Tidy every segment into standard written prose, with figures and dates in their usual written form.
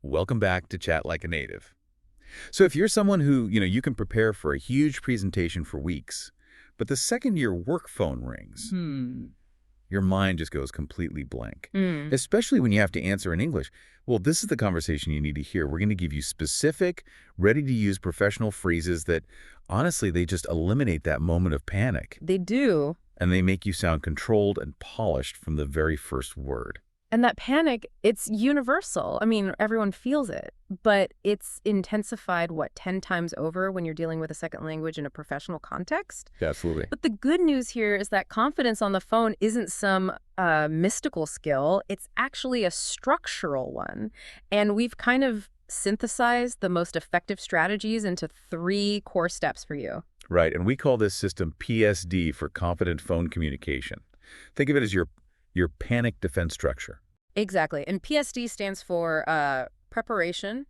Welcome back to Chat Like a Native. So if you're someone who, you can prepare for a huge presentation for weeks, but the second your work phone rings, your mind just goes completely blank, especially when you have to answer in English. Well, this is the conversation you need to hear. We're going to give you specific, ready-to-use professional phrases that, honestly, they just eliminate that moment of panic. They do. And they make you sound controlled and polished from the very first word. And that panic, it's universal. I mean, everyone feels it, but it's intensified, 10 times over when you're dealing with a second language in a professional context? Absolutely. But the good news here is that confidence on the phone isn't some mystical skill. It's actually a structural one. And we've kind of synthesized the most effective strategies into 3 core steps for you. Right, and we call this system PSD for confident phone communication. Think of it as your panic defense structure. Exactly. And PSD stands for preparation.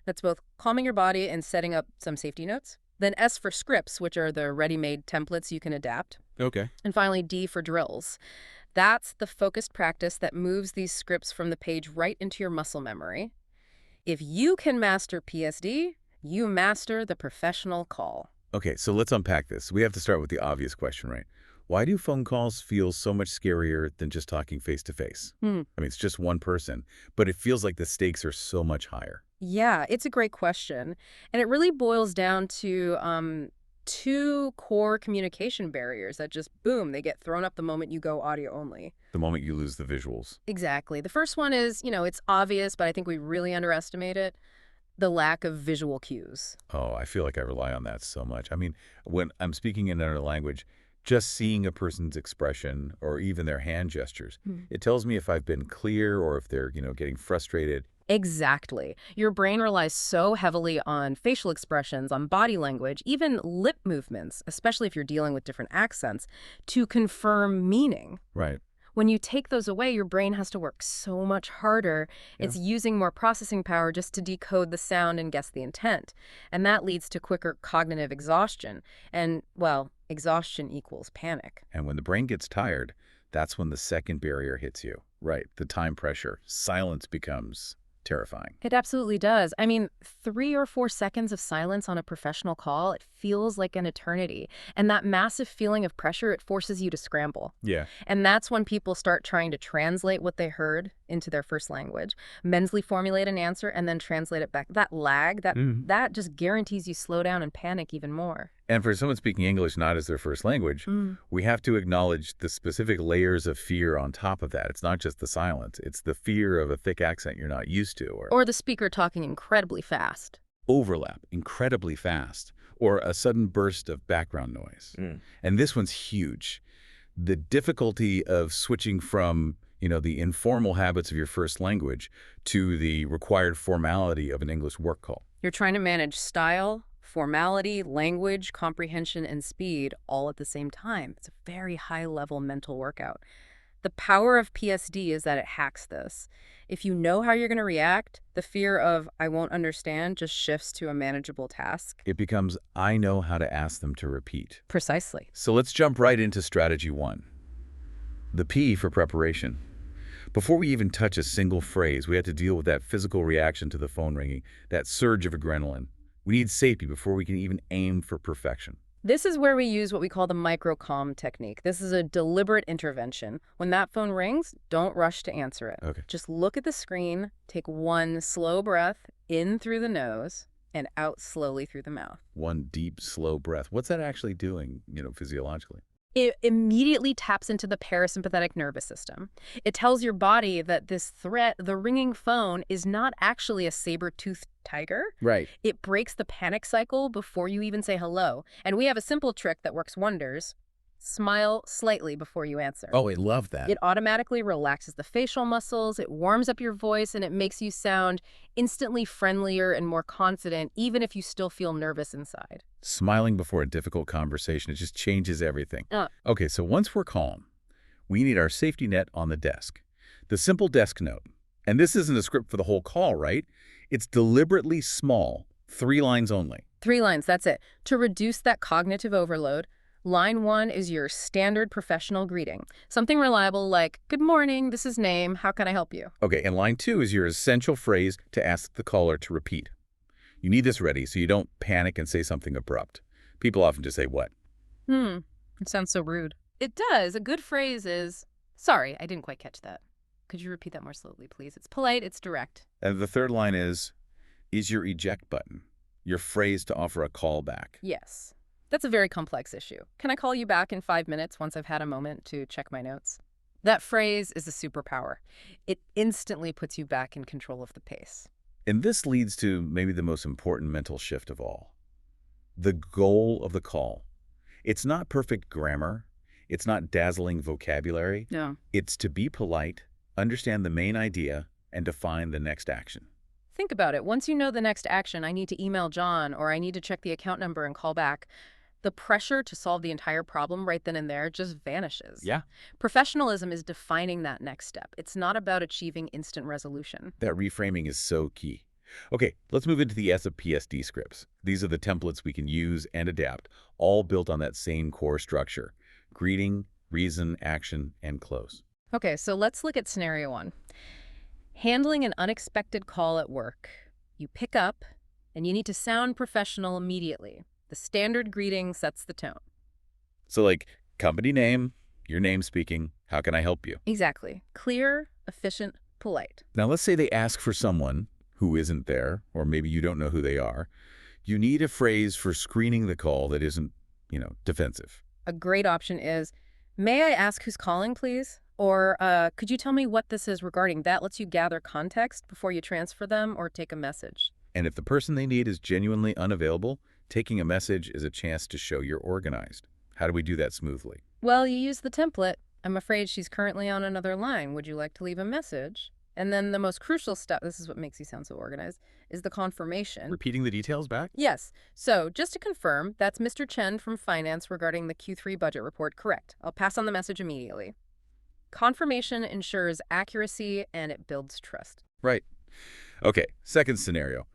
That's both calming your body and setting up some safety notes. Then S for scripts, which are the ready-made templates you can adapt. Okay. And finally, D for drills. That's the focused practice that moves these scripts from the page right into your muscle memory. If you can master PSD, you master the professional call. Okay, so let's unpack this. We have to start with the obvious question, right? Why do phone calls feel so much scarier than just talking face-to-face? I mean, it's just one person, but it feels like the stakes are so much higher. Yeah, it's a great question. And it really boils down to 2 core communication barriers that just, boom, they get thrown up the moment you go audio only. The moment you lose the visuals. Exactly. The first one is, it's obvious, but I think we really underestimate it. The lack of visual cues. Oh, I feel like I rely on that so much. I mean, when I'm speaking in another language, just seeing a person's expression or even their hand gestures, it tells me if I've been clear or if they're, getting frustrated. Exactly. Your brain relies so heavily on facial expressions, on body language, even lip movements, especially if you're dealing with different accents, to confirm meaning. Right. When you take those away, your brain has to work so much harder. Yeah. It's using more processing power just to decode the sound and guess the intent. And that leads to quicker cognitive exhaustion. And, well, exhaustion equals panic. And when the brain gets tired, that's when the second barrier hits you. Right. The time pressure. Silence becomes terrifying. It absolutely does. I mean, 3 or 4 seconds of silence on a professional call, it feels like an eternity. And that massive feeling of pressure, it forces you to scramble. Yeah. And that's when people start trying to translate what they heard into their first language, mentally formulate an answer, and then translate it back. That lag, that just guarantees you slow down and panic even more. And for someone speaking English not as their first language, we have to acknowledge the specific layers of fear on top of that. It's not just the silence. It's the fear of a thick accent you're not used to. Or the speaker talking incredibly fast. Overlap, incredibly fast. Or a sudden burst of background noise. And this one's huge. The difficulty of switching from, the informal habits of your first language to the required formality of an English work call. You're trying to manage style, formality, language, comprehension, and speed all at the same time. It's a very high-level mental workout. The power of PSD is that it hacks this. If you know how you're going to react, the fear of I won't understand just shifts to a manageable task. It becomes I know how to ask them to repeat. Precisely. So let's jump right into strategy 1. The P for preparation. Before we even touch a single phrase, we have to deal with that physical reaction to the phone ringing, that surge of adrenaline. We need safety before we can even aim for perfection. This is where we use what we call the micro-calm technique. This is a deliberate intervention. When that phone rings, don't rush to answer it. Okay. Just look at the screen, take one slow breath in through the nose and out slowly through the mouth. One deep, slow breath. What's that actually doing, physiologically? It immediately taps into the parasympathetic nervous system. It tells your body that this threat, the ringing phone, is not actually a saber-toothed tiger. Right. It breaks the panic cycle before you even say hello. And we have a simple trick that works wonders. Smile slightly before you answer. Oh, I love that. It automatically relaxes the facial muscles, it warms up your voice, and it makes you sound instantly friendlier and more confident, even if you still feel nervous inside. Smiling before a difficult conversation, it just changes everything. Okay, so once we're calm, we need our safety net on the desk. The simple desk note. And this isn't a script for the whole call, right? It's deliberately small, 3 lines only. 3 lines, that's it. To reduce that cognitive overload, Line 1 is your standard professional greeting. Something reliable like, "Good morning, this is Name, how can I help you?" Okay, and line 2 is your essential phrase to ask the caller to repeat. You need this ready so you don't panic and say something abrupt. People often just say, "What?" It sounds so rude. It does. A good phrase is, "Sorry, I didn't quite catch that. Could you repeat that more slowly, please?" It's polite, it's direct. And the third line is your eject button, your phrase to offer a call back. Yes. That's a very complex issue. Can I call you back in 5 minutes once I've had a moment to check my notes? That phrase is a superpower. It instantly puts you back in control of the pace. And this leads to maybe the most important mental shift of all. The goal of the call. It's not perfect grammar. It's not dazzling vocabulary. No. It's to be polite, understand the main idea, and define the next action. Think about it. Once you know the next action, I need to email John or I need to check the account number and call back, the pressure to solve the entire problem right then and there just vanishes. Yeah. Professionalism is defining that next step. It's not about achieving instant resolution. That reframing is so key. Okay, let's move into the S of PSD scripts. These are the templates we can use and adapt, all built on that same core structure: greeting, reason, action, and close. Okay, so let's look at scenario 1. Handling an unexpected call at work. You pick up, and you need to sound professional immediately. The standard greeting sets the tone. So like, company name, your name speaking, how can I help you? Exactly. Clear, efficient, polite. Now let's say they ask for someone who isn't there, or maybe you don't know who they are. You need a phrase for screening the call that isn't, defensive. A great option is, "May I ask who's calling, please?" Or, "Could you tell me what this is regarding?" That lets you gather context before you transfer them or take a message. And if the person they need is genuinely unavailable, taking a message is a chance to show you're organized. How do we do that smoothly? Well, you use the template. "I'm afraid she's currently on another line. Would you like to leave a message?" And then the most crucial step, this is what makes you sound so organized, is the confirmation. Repeating the details back? Yes. So just to confirm, that's Mr. Chen from Finance regarding the Q3 budget report. Correct. I'll pass on the message immediately. Confirmation ensures accuracy and it builds trust. Right. Okay, second scenario.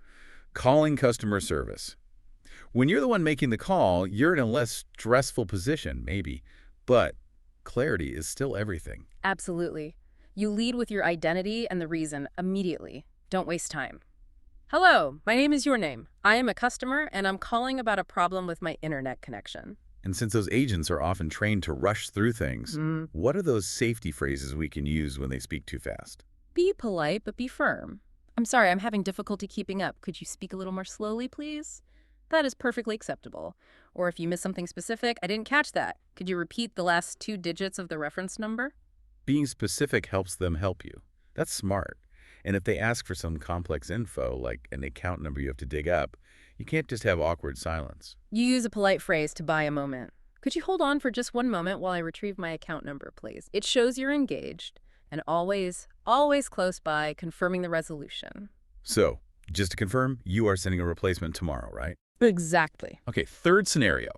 Calling customer service. When you're the one making the call, you're in a less stressful position, maybe, but clarity is still everything. Absolutely. You lead with your identity and the reason immediately. Don't waste time. "Hello, my name is Your Name. I am a customer and I'm calling about a problem with my internet connection." And since those agents are often trained to rush through things, what are those safety phrases we can use when they speak too fast? Be polite, but be firm. "I'm sorry, I'm having difficulty keeping up. Could you speak a little more slowly, please?" That is perfectly acceptable. Or if you miss something specific, "I didn't catch that. Could you repeat the last 2 digits of the reference number?" Being specific helps them help you. That's smart. And if they ask for some complex info, like an account number you have to dig up, you can't just have awkward silence. You use a polite phrase to buy a moment. "Could you hold on for just 1 moment while I retrieve my account number, please?" It shows you're engaged and always, always close by, confirming the resolution. So, just to confirm, you are sending a replacement tomorrow, right? Exactly. Okay, third scenario,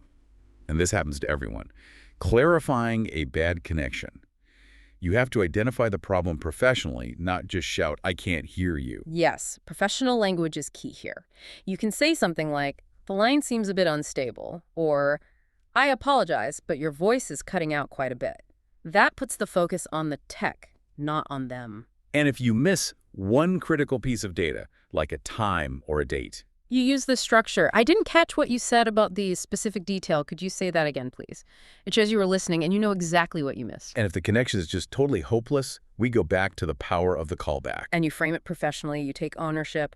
and this happens to everyone, clarifying a bad connection. You have to identify the problem professionally, not just shout, "I can't hear you." Yes, professional language is key here. You can say something like, "The line seems a bit unstable," or "I apologize, but your voice is cutting out quite a bit." That puts the focus on the tech, not on them. And if you miss one critical piece of data, like a time or a date, You use the structure. "I didn't catch what you said about the specific detail. Could you say that again, please?" It shows you were listening and you know exactly what you missed. and if the connection is just totally hopeless, we go back to the power of the callback. And you frame it professionally. You take ownership.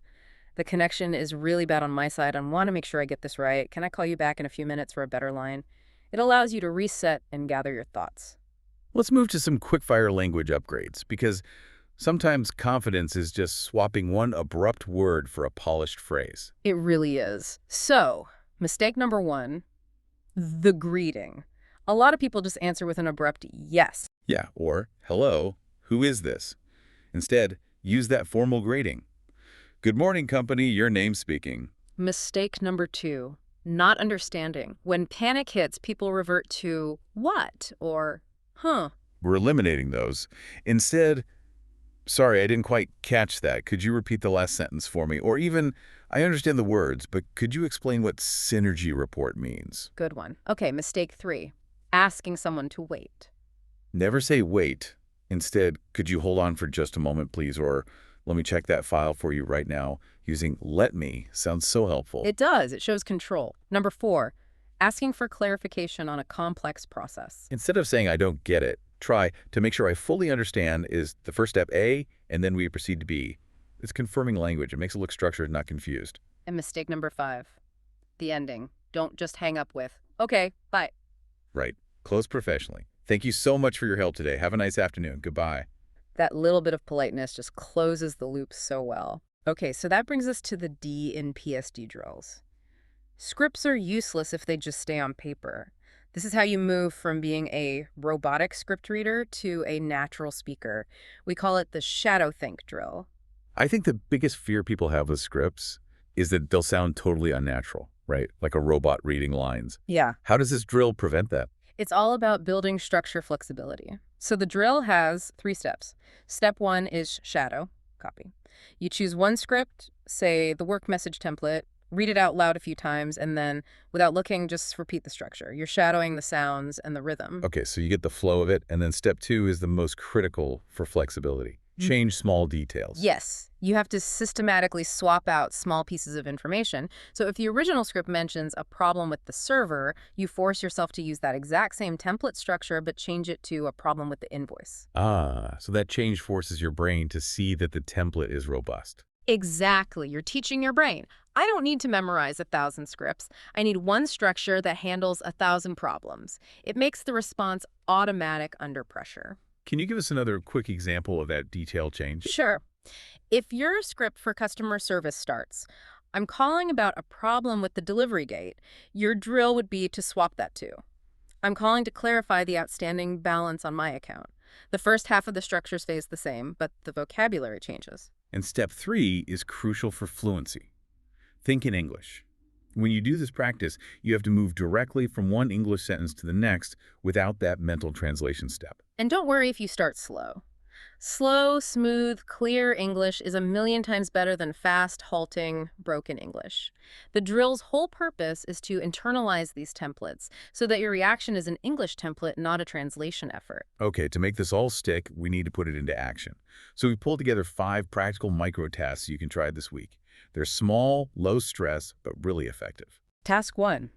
"The connection is really bad on my side. I want to make sure I get this right. Can I call you back in a few minutes for a better line?" It allows you to reset and gather your thoughts. Let's move to some quickfire language upgrades, because sometimes confidence is just swapping one abrupt word for a polished phrase. It really is. So, mistake number 1, the greeting. A lot of people just answer with an abrupt yes. Yeah, or, "Hello, who is this?" Instead, use that formal greeting. "Good morning, company, your name speaking." Mistake number 2, not understanding. When panic hits, people revert to "what?" or "huh." We're eliminating those. Instead, Sorry, I didn't quite catch that. Could you repeat the last sentence for me? Or even, I understand the words, but could you explain what synergy report means? Good one. Okay, mistake 3. Asking someone to wait. Never say wait. Instead, could you hold on for just a moment, please? Or let me check that file for you right now. Using let me sounds so helpful. It does. It shows control. Number 4, asking for clarification on a complex process. Instead of saying I don't get it, try to make sure I fully understand is the first step A, and then we proceed to B. It's confirming language. It makes it look structured, not confused. And mistake number 5, the ending. Don't just hang up with, okay, bye. Right. Close professionally. Thank you so much for your help today. Have a nice afternoon. Goodbye. That little bit of politeness just closes the loop so well. Okay, so that brings us to the D in PSD drills. Scripts are useless if they just stay on paper. This is how you move from being a robotic script reader to a natural speaker. We call it the shadow think drill. I think the biggest fear people have with scripts is that they'll sound totally unnatural, right? Like a robot reading lines. Yeah. How does this drill prevent that? It's all about building structure flexibility. So the drill has 3 steps. Step 1 is shadow, copy. You choose one script, say the work message template, read it out loud a few times, and then, without looking, just repeat the structure. You're shadowing the sounds and the rhythm. Okay, so you get the flow of it, and then step 2 is the most critical for flexibility. Change small details. Yes, you have to systematically swap out small pieces of information. So if the original script mentions a problem with the server, you force yourself to use that exact same template structure, but change it to a problem with the invoice. Ah, so that change forces your brain to see that the template is robust. Exactly. You're teaching your brain. I don't need to memorize 1,000 scripts. I need one structure that handles 1,000 problems. It makes the response automatic under pressure. Can you give us another quick example of that detail change? Sure. If your script for customer service starts, I'm calling about a problem with the delivery gate, your drill would be to swap that to, I'm calling to clarify the outstanding balance on my account. The first half of the structure stays the same, but the vocabulary changes. And step 3 is crucial for fluency. Think in English. When you do this practice, you have to move directly from one English sentence to the next without that mental translation step. And don't worry if you start slow. Slow, smooth, clear English is 1,000,000 times better than fast, halting, broken English. The drill's whole purpose is to internalize these templates so that your reaction is an English template, not a translation effort. Okay, to make this all stick, we need to put it into action. So we pulled together 5 practical micro tasks you can try this week. They're small, low stress, but really effective. Task 1,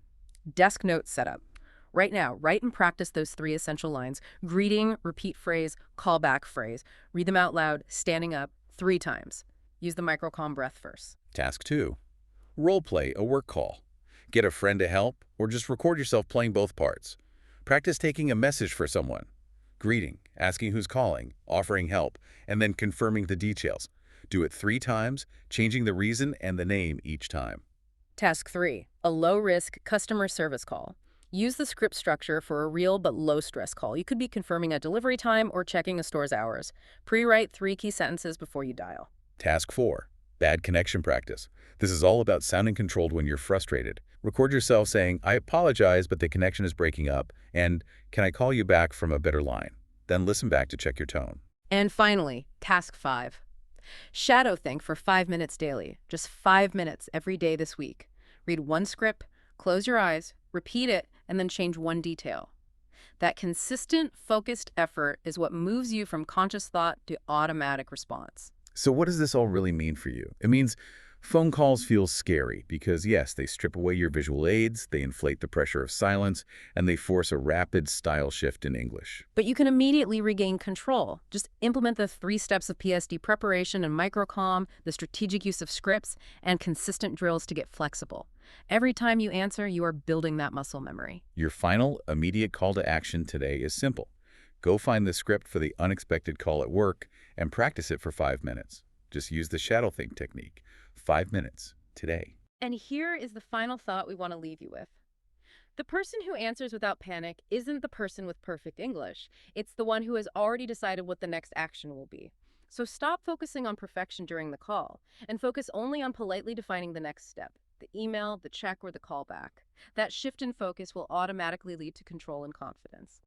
desk note setup. Right now, write and practice those 3 essential lines: greeting, repeat phrase, callback phrase. Read them out loud, standing up, 3 times. Use the micro-calm breath first. Task 2, role play a work call. Get a friend to help, or just record yourself playing both parts. Practice taking a message for someone. Greeting, asking who's calling, offering help, and then confirming the details. Do it 3 times, changing the reason and the name each time. Task 3, a low-risk customer service call. Use the script structure for a real but low-stress call. You could be confirming a delivery time or checking a store's hours. Pre-write 3 key sentences before you dial. Task 4, bad connection practice. This is all about sounding controlled when you're frustrated. Record yourself saying, I apologize, but the connection is breaking up, and can I call you back from a better line? Then listen back to check your tone. And finally, task 5. Shadow think for 5 minutes daily. Just 5 minutes every day this week. Read one script, close your eyes, repeat it, and then change one detail. That consistent, focused effort is what moves you from conscious thought to automatic response. So what does this all really mean for you? It means phone calls feel scary because, yes, they strip away your visual aids, they inflate the pressure of silence, and they force a rapid style shift in English. But you can immediately regain control. Just implement the 3 steps of PSD preparation and microcalm, the strategic use of scripts, and consistent drills to get flexible. Every time you answer, you are building that muscle memory. Your final, immediate call to action today is simple. Go find the script for the unexpected call at work and practice it for 5 minutes. Just use the shadow think technique. 5 minutes today. And here is the final thought we want to leave you with. The person who answers without panic isn't the person with perfect English. It's the one who has already decided what the next action will be. So stop focusing on perfection during the call and focus only on politely defining the next step, the email, the check, or the callback. That shift in focus will automatically lead to control and confidence.